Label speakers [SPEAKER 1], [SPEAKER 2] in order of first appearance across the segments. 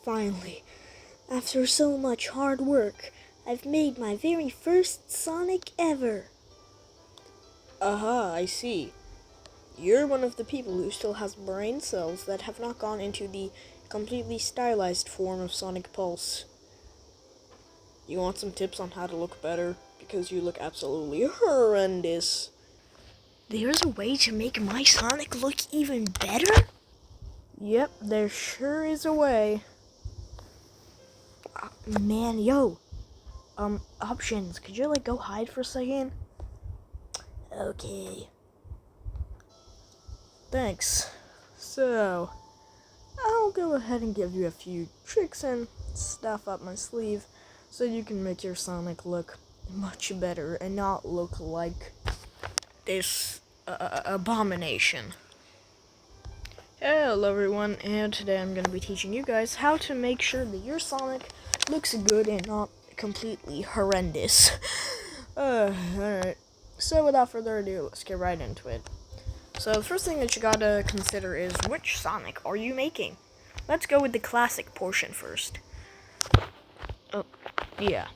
[SPEAKER 1] Finally, after so much hard work, I've made my very first Sonic ever.
[SPEAKER 2] Aha, I see. You're one of the people who still has brain cells that have not gone into the completely stylized form of Sonic Pulse. You want some tips on how to look better? Because you look absolutely horrendous.
[SPEAKER 1] There's a way to make my Sonic look even better?
[SPEAKER 2] Yep, there sure is a way.
[SPEAKER 1] Man, options. Could you, go hide for a second? Okay.
[SPEAKER 2] Thanks. So, I'll go ahead and give you a few tricks and stuff up my sleeve so you can make your Sonic look much better and not look like this abomination. Hello everyone, and today I'm going to be teaching you guys how to make sure that your Sonic looks good and not completely horrendous. Alright, so without further ado, let's get right into it. So the first thing that you gotta consider is which Sonic are you making? Let's go with the classic portion first. Yeah.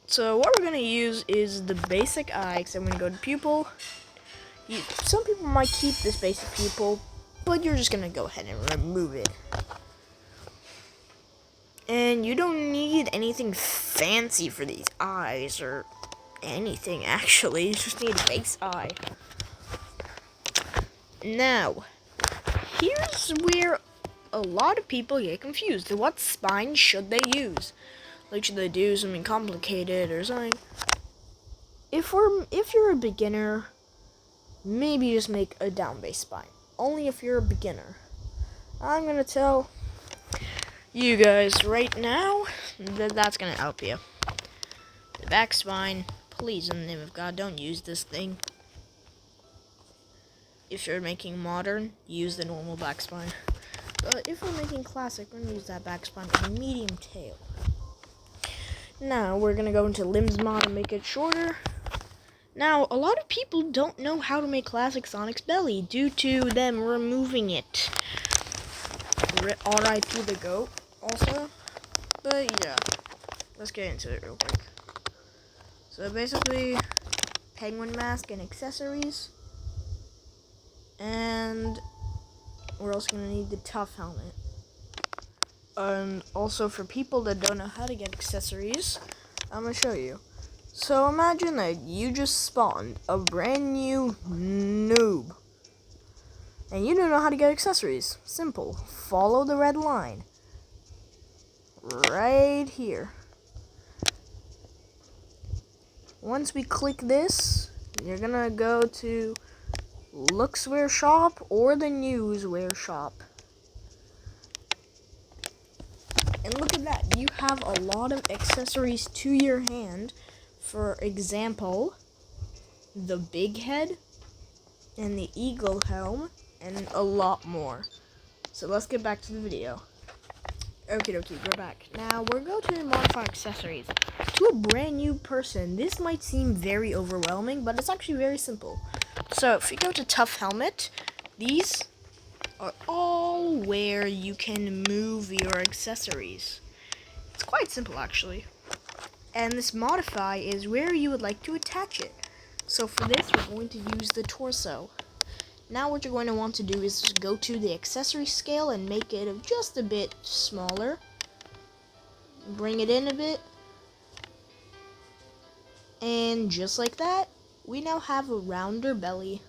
[SPEAKER 2] So what we're gonna use is the basic eye, so I'm gonna go to pupil. Some people might keep this basic pupil, but you're just gonna go ahead and remove it. And you don't need anything fancy for these eyes or anything actually, you just need a base eye. Now, here's where a lot of people get confused. What spine should they use? Like, should they do something complicated or something? If you're a beginner, maybe just make a down base spine. Only if you're a beginner. I'm gonna tell you guys right now that that's gonna help you. The back spine, please, in the name of God, don't use this thing. If you're making modern, use the normal back spine. But if we're making classic, we're gonna use that back spine with a medium tail. Now we're gonna go into limbs mod and make it shorter. Now, a lot of people don't know how to make classic Sonic's belly due to them removing it. R.I.P. the goat, also. But yeah, let's get into it real quick. So basically, penguin mask and accessories. And we're also going to need the tough helmet. And also for people that don't know how to get accessories, I'm going to show you. So imagine that you just spawned a brand new noob. And you don't know how to get accessories. Simple. Follow the red line. Right here. Once we click this, you're going to go to Lookswear shop or the Newswear shop. And look at that, you have a lot of accessories to your hand. For example, the big head and the eagle helm and a lot more. So let's get back to the video. Okay, we're back. Now we're going to modify accessories. To a brand new person, this might seem very overwhelming, but it's actually very simple. So if you go to tough helmet, these are all where you can move your accessories. It's quite simple actually. And this modify is where you would like to attach it. So for this, we're going to use the torso. Now what you're going to want to do is just go to the accessory scale and make it just a bit smaller. Bring it in a bit. And just like that, we now have a rounder belly.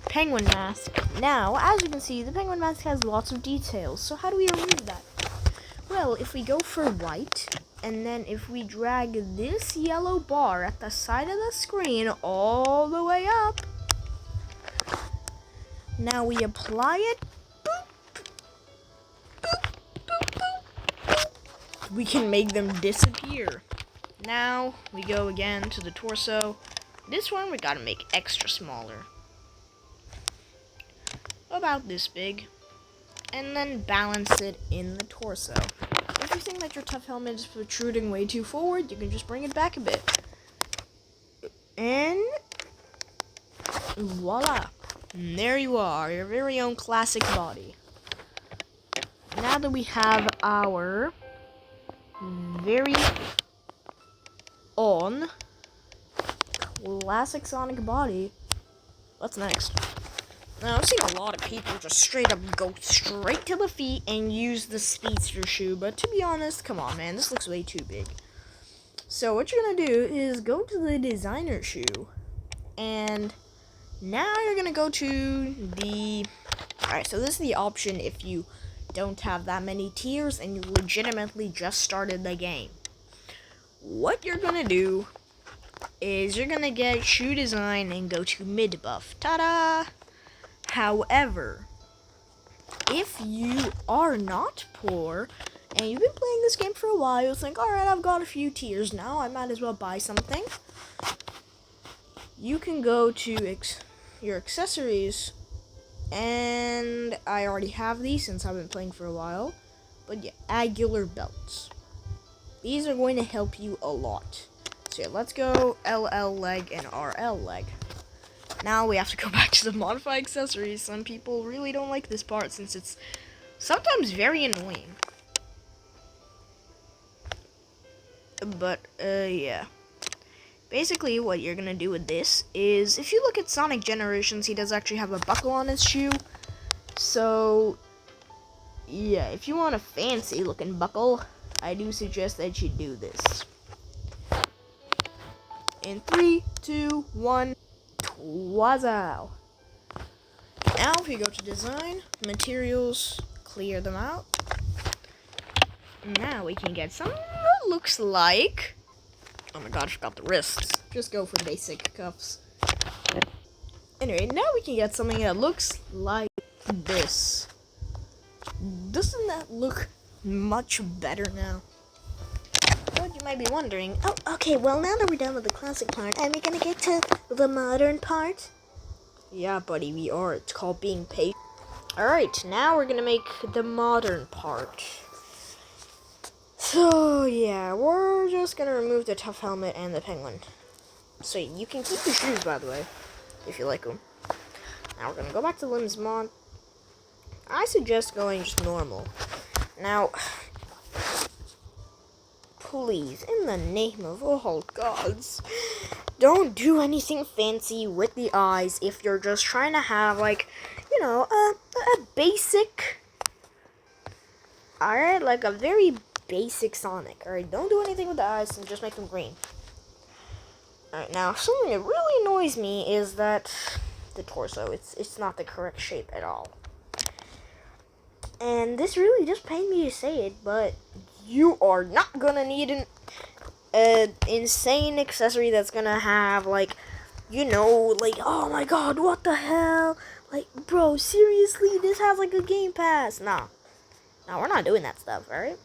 [SPEAKER 2] Penguin mask. Now, as you can see, the penguin mask has lots of details. So how do we remove that? Well, if we go for white, and then if we drag this yellow bar at the side of the screen all the way up, now we apply it, boop, boop, boop, boop, boop. We can make them disappear. Now, we go again to the torso. This one we gotta make extra smaller. About this big. And then balance it in the torso. If you think that your tough helmet is protruding way too forward, you can just bring it back a bit. And voila. And there you are, your very own classic body. now that we have our very own classic Sonic body, what's next? Now, I've seen a lot of people just straight up go straight to the feet and use the Speedster shoe, but to be honest, come on, man, this looks way too big. So what you're gonna do is go to the designer shoe, and now you're gonna go to the... Alright, so this is the option if you don't have that many tiers and you legitimately just started the game. What you're gonna do is you're gonna get shoe design and go to mid buff. Ta-da! However, if you are not poor and you've been playing this game for a while, you think, alright, I've got a few tiers now, I might as well buy something. You can go to your accessories, and I already have these since I've been playing for a while, but yeah, angular belts. These are going to help you a lot. So yeah, let's go LL leg and RL leg. Now we have to go back to the modify accessories. Some people really don't like this part since it's sometimes very annoying. But, yeah. Basically, what you're gonna do with this is, if you look at Sonic Generations, he does actually have a buckle on his shoe. So, yeah, if you want a fancy looking buckle, I do suggest that you do this. In 3, 2, 1, Wazow! Now, if you go to design, materials, clear them out. Now we can get something that looks like... Oh my god, I forgot the wrists. Just go for basic cuffs. Anyway, now we can get something that looks like this. Doesn't that look much better now? But you might be wondering,
[SPEAKER 1] Oh, okay, well, now that we're done with the classic part, are we gonna get to the modern part?
[SPEAKER 2] yeah, buddy, we are. It's called being patient. Alright, now we're gonna make the modern part. So, yeah, we're just gonna remove the tough helmet and the penguin. So, you can keep the shoes, by the way, if you like them. Now, we're gonna go back to Limbs mod. I suggest going just normal. Now, please, in the name of all gods, don't do anything fancy with the eyes if you're just trying to have, like, you know, a basic... Alright, like a very basic Sonic. Alright, don't do anything with the eyes and just make them green. Alright, now, something that really annoys me is that the torso, it's not the correct shape at all. And this really just pained me to say it, but you are not gonna need an insane accessory that's gonna have, like, you know, like, oh my god, what the hell? Like, bro, seriously, this has, like, a Game Pass. Nah, we're not doing that stuff, alright?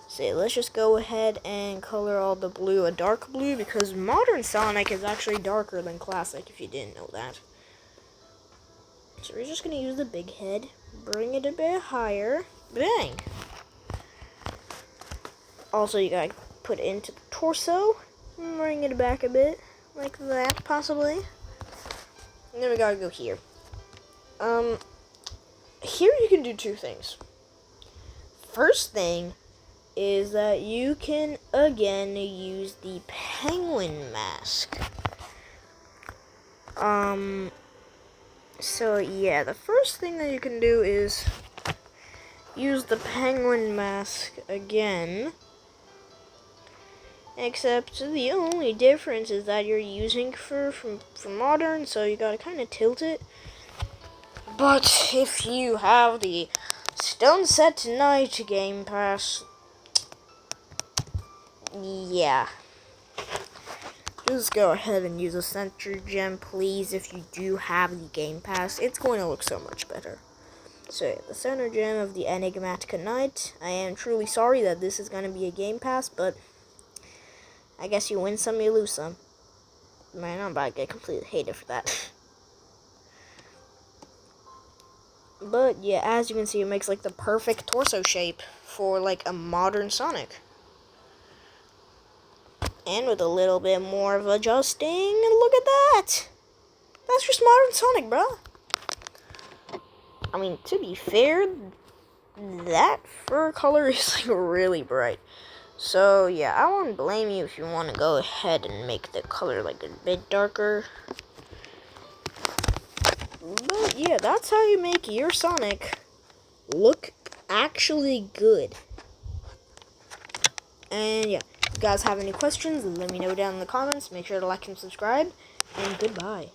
[SPEAKER 2] So let's just go ahead and color all the blue a dark blue, because modern Sonic is actually darker than classic, if you didn't know that. So we're just gonna use the big head, bring it a bit higher, bang! Also, you gotta put it into the torso, bring it back a bit, like that, possibly. And then we gotta go here. Here you can do two things. First thing is that you can, again, use the penguin mask. So yeah, the first thing that you can do is use the penguin mask again. Except the only difference is that you're using for modern, so you gotta kind of tilt it. But if you have the Stone Set Tonight Game Pass, yeah. Just go ahead and use a center gem, please, if you do have the Game Pass. It's going to look so much better. So, yeah, the center gem of the Enigmatica Knight. I am truly sorry that this is going to be a Game Pass, but I guess you win some, you lose some. Man, I'm about to get completely hated for that. But, yeah, as you can see, it makes, like, the perfect torso shape for, like, a modern Sonic. And with a little bit more of adjusting, and look at that! That's just modern Sonic, bro. I mean, to be fair, that fur color is like really bright. So yeah, I won't blame you if you want to go ahead and make the color like a bit darker. But yeah, that's how you make your Sonic look actually good. And yeah, if you guys have any questions, let me know down in the comments. Make sure to like and subscribe, and goodbye.